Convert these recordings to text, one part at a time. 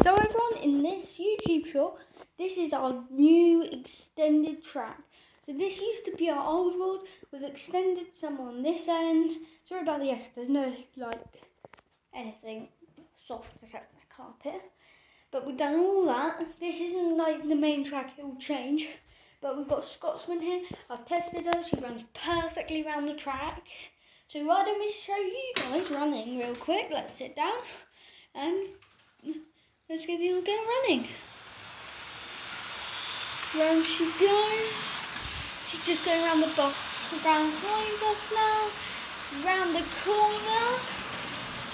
So everyone, in this YouTube short, this is our new extended track. So this used to be our old world. We've extended some on this end. Sorry about the echo, there's no anything soft except the carpet. But we've done all that. This isn't like the main track, it will change. But we've got Scotsman here. I've tested her, she runs perfectly around the track. So why don't we show you guys running real quick. Let's sit down and let's get the old girl running. Round she goes. She's just going around the block, around behind us now. Round the corner.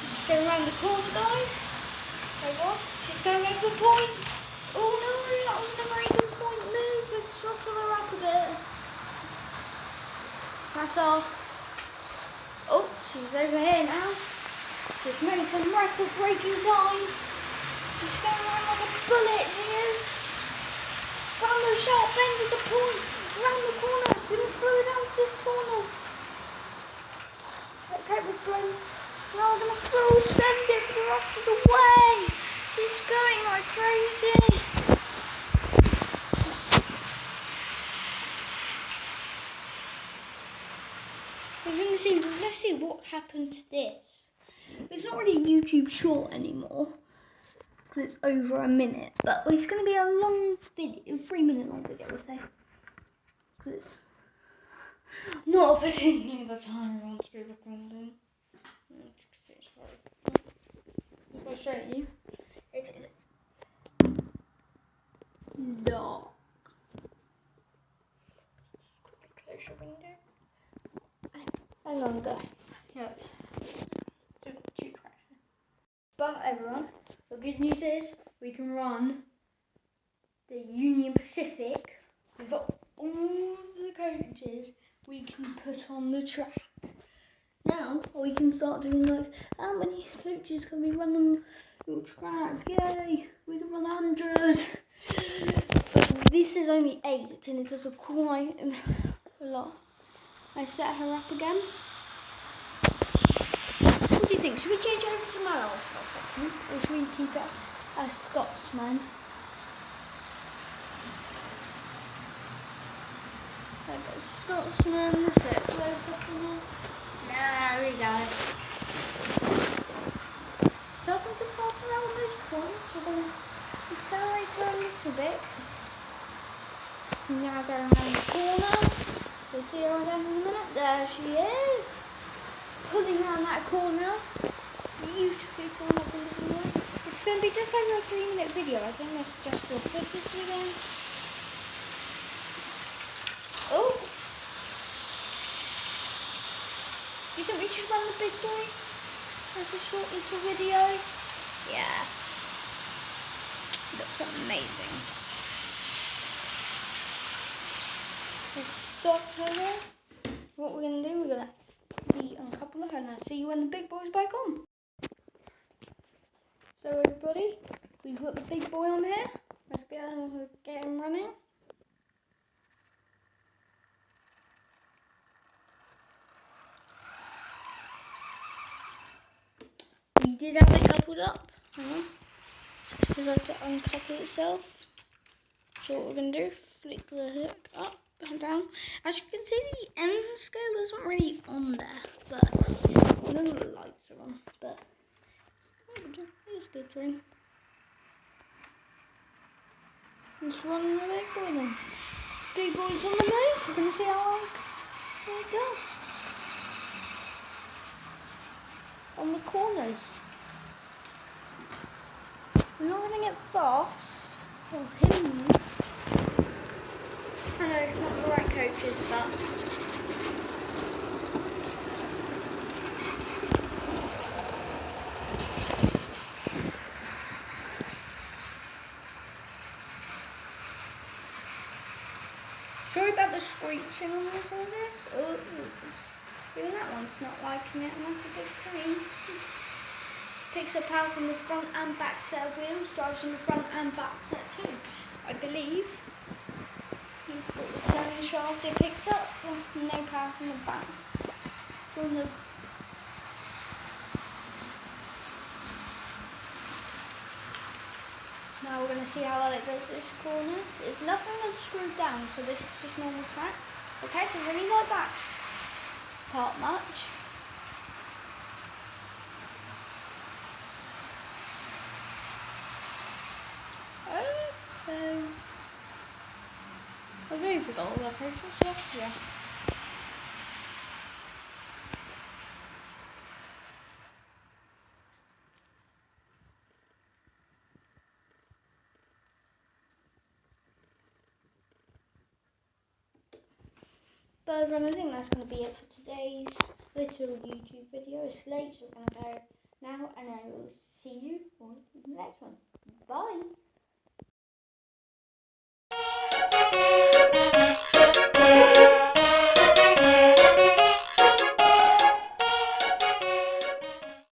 She's just going around the corner, guys. There you go. She's going over the point. Oh no, that wasn't a very good point move. Let's throttle her up a bit. That's all. Oh, she's over here now. She's making some record-breaking time. She's going around like a bullet, she is. Round the sharp bend of the point. Round the corner. We're going to slow it down to this corner. Okay, we're slow. Now we're going to full send it for the rest of the way. She's going like crazy. Let's see what happened to this. It's not really a YouTube short anymore because it's over a minute, but it's going to be a long video, 3-minute long video, we'll say. Because it's not particularly the time I want to be recording. If I show you, it is dark. Close your window. Hang on, guys. Yeah. Two tracks. But everyone, the good news is we can run the Union Pacific. We've got all the coaches we can put on the track. Now we can start doing like how many coaches can we run on your track? Yay! We can run 100. But this is only 8 and it does quite a lot. I set her up again. What do you think? Should we change over to Mal for a second? Or should we keep it as Scotsman? There goes Scotsman. Let's set it close up on there. There we go. Starting to pop around those points. We're going to accelerate her a little bit. Now going around the corner. We'll see her again in a minute. There she is. Pulling around that corner. Beautifully cinematography. It's going to be just over a 3-minute video. I think that's just the footage again. Oh! Do you think we should run the big boy as a short little video? Yeah. Looks amazing. Let's stop her there. What we're going to do, we're going to uncouple her and I'll see you when the big boy's back on. So everybody, we've got the big boy on here. Let's get him running. We did have it coupled up. Hang on. So it decided to uncouple itself. So what we're going to do, flick the hook up and down. As you can see, the end scale isn't really on there, but none of the lights are on. But it's a good thing. Let's run the big boy then. Big boy's on the move. We're going to see how it goes. On the corners. We're not going to get fast. Or him. I know it's not the right coaches, but sorry about the screeching on this or this. Oh, even that one's not liking it, and that's a big thing. Picks up power from the front and back set of wheels, drives from the front and back set too, I believe. You've got the turning shaft it picked up, no power from the back. From the Now we're going to see how well it goes this corner. There's nothing that's screwed down, so this is just normal track. Okay, so really not that part much. Okay. I was waiting for goal locations, yeah. But everyone, I think that's going to be it for today's little YouTube video. It's late, so we're going to go now, and I will see you on the next one. Bye!